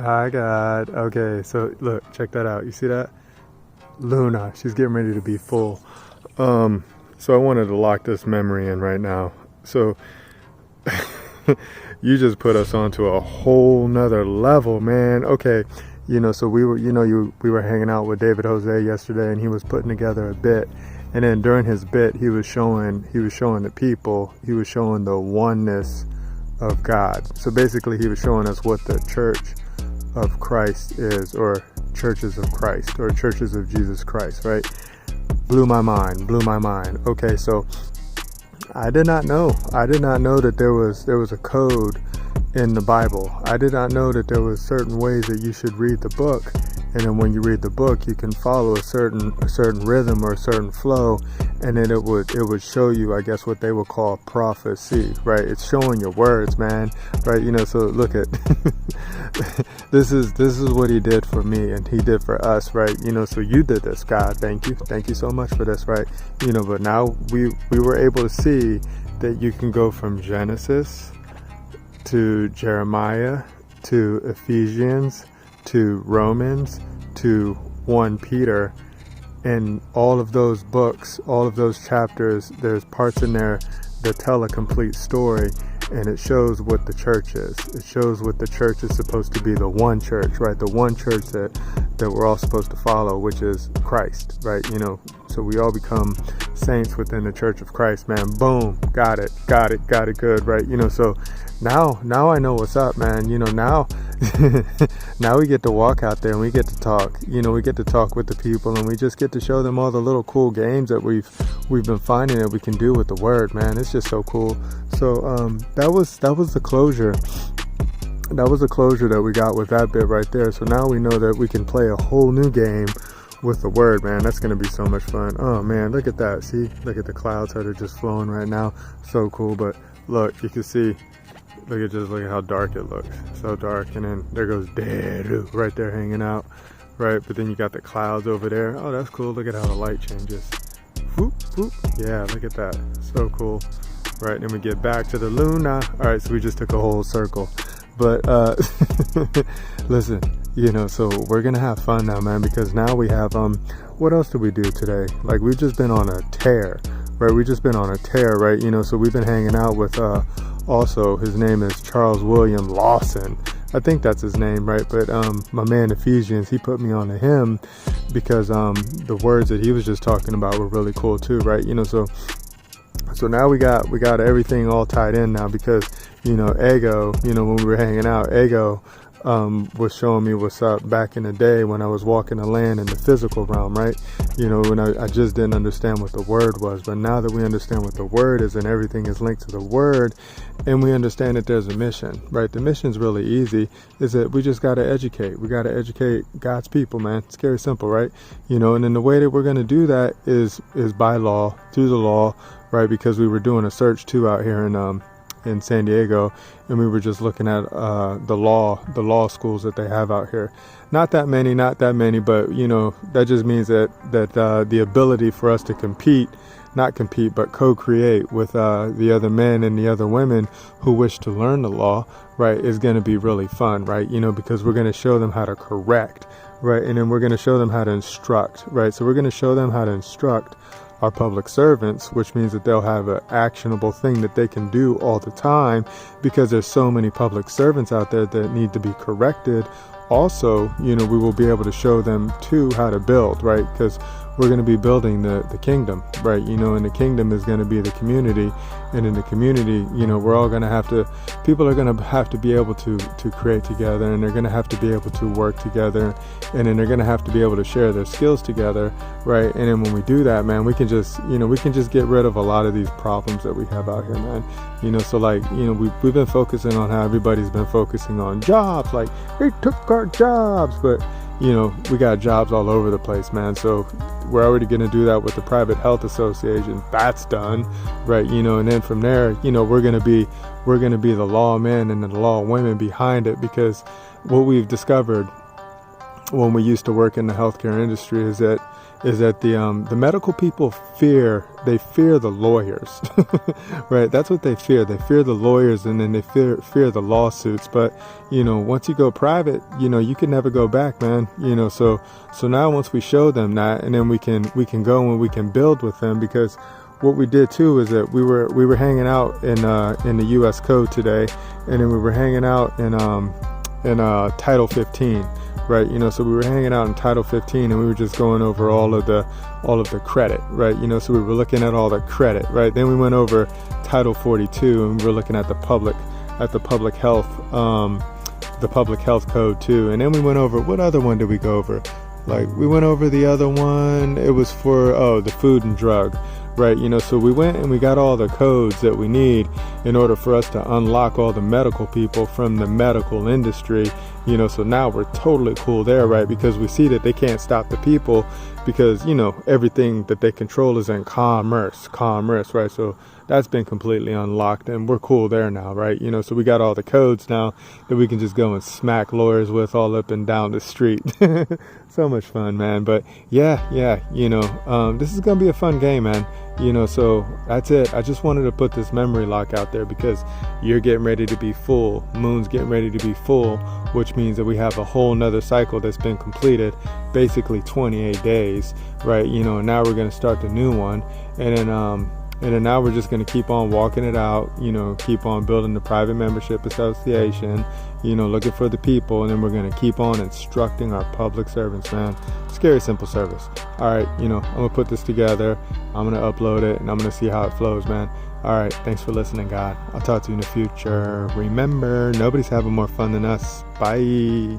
I got, okay, so look, check that out. You see that? Luna, she's getting ready to be full. So I wanted to lock this memory in right now. So you just put us onto a whole nother level, man. Okay, so we were hanging out with David Jose yesterday, and he was putting together a bit. And then during his bit, he was showing the people, he was showing the oneness of God. So basically, he was showing us what the Church of Christ is, or churches of Christ, or churches of Jesus Christ, right? Blew my mind. Okay, so I did not know that there was a code in the Bible. I did not know that there was certain ways that you should read the book, and then when you read the book, you can follow a certain rhythm or a certain flow, and then it would show you, I guess, what they would call prophecy, right? It's showing your words, man, right? So look at this is what he did for me, and he did for us, right? So you did this, God, thank you so much for this, right? But now we were able to see that you can go from Genesis to Jeremiah to Ephesians to Romans to 1 Peter, and all of those books, all of those chapters, there's parts in there that tell a complete story, and it shows what the church is. It shows what the church is supposed to be, the one church, right? The one church that we're all supposed to follow, which is Christ, right? So we all become saints within the Church of Christ, man. Boom, got it good, right? So now I know what's up, man. Now now we get to walk out there and we get to talk. We get to talk with the people, and we just get to show them all the little cool games that we've been finding that we can do with the word, man. It's just so cool. So that was the closure. That was the closure that we got with that bit right there. So now we know that we can play a whole new game with the word, man. That's going to be so much fun. Oh man, look at that. See, look at the clouds that are just flowing right now. So cool. But look, you can see, look at how dark it looks. So dark. And then there goes Deru right there hanging out, right? But then you got the clouds over there. Oh, that's cool. Look at how the light changes. Whoop, whoop. Yeah, look at that. So cool. Right, then we get back to the Luna. All right, so we just took a whole circle. But listen, so we're gonna have fun now, man, because now we have what else did we do today? Like, we've just been on a tear, right? Right? So we've been hanging out with also, his name is Charles William Lawson. I think that's his name, right? But my man Ephesians, he put me on to him because the words that he was just talking about were really cool too, right? So now we got everything all tied in now, because Ego, when we were hanging out, Ego was showing me what's up back in the day when I was walking the land in the physical realm, right? When I just didn't understand what the word was. But now that we understand what the word is, and everything is linked to the word, and we understand that there's a mission, right? The mission's really easy, is that we just got to educate. We got to educate God's people, man. It's very simple, right? And then the way that we're going to do that is by law, through the law, right? Because we were doing a search too out here in San Diego, and we were just looking at the law schools that they have out here. Not that many, but that just means that the ability for us to but co-create with the other men and the other women who wish to learn the law, right, is going to be really fun, right? Because we're going to show them how to correct, right? And then we're going to show them how to instruct, right? So we're going to show them how to instruct our public servants, which means that they'll have an actionable thing that they can do all the time, because there's so many public servants out there that need to be corrected. Also, we will be able to show them too how to build, right? Because we're going to be building the kingdom, right? And the kingdom is going to be the community, and in the community, we're all going to have to, people are going to have to be able to create together, and they're going to have to be able to work together, and then they're going to have to be able to share their skills together, right? And then when we do that, man, we can just get rid of a lot of these problems that we have out here, man. So like, we've been focusing on how everybody's been focusing on jobs, like they took our jobs, but we got jobs all over the place, man. So we're already going to do that with the Private Health Association. That's done, right? And then from there, we're going to be the law men and the law women behind it, because what we've discovered when we used to work in the healthcare industry is that is that the medical people fear the lawyers, right? That's what they fear. They fear the lawyers, and then they fear the lawsuits. But, once you go private, you can never go back, man. So now once we show them that, and then we can go and we can build with them, because what we did too is that we were hanging out in the U.S. Code today, and then we were hanging out in Title 15. Right, so we were hanging out in Title 15, and we were just going over all of the credit, right? So we were looking at all the credit, right? Then we went over Title 42, and we were looking at the public health code too. And then we went over, what other one did we go over? Like, we went over the other one. It was for the food and drug, right? So we went and we got all the codes that we need in order for us to unlock all the medical people from the medical industry. So now we're totally cool there, right? Because we see that they can't stop the people, because everything that they control is in commerce, right? So that's been completely unlocked, and we're cool there now, right? So we got all the codes now that we can just go and smack lawyers with all up and down the street. So much fun, man. But yeah, this is gonna be a fun game, man. So that's it. I just wanted to put this memory lock out there, because you're getting ready to be full. Moon's getting ready to be full, which means that we have a whole nother cycle that's been completed, basically 28 days, right? And now we're going to start the new one. And then now we're just going to keep on walking it out, keep on building the private membership association, looking for the people, and then we're going to keep on instructing our public servants, man. Scary simple service. All right, I'm going to put this together. I'm going to upload it, and I'm going to see how it flows, man. All right, thanks for listening, God. I'll talk to you in the future. Remember, nobody's having more fun than us. Bye.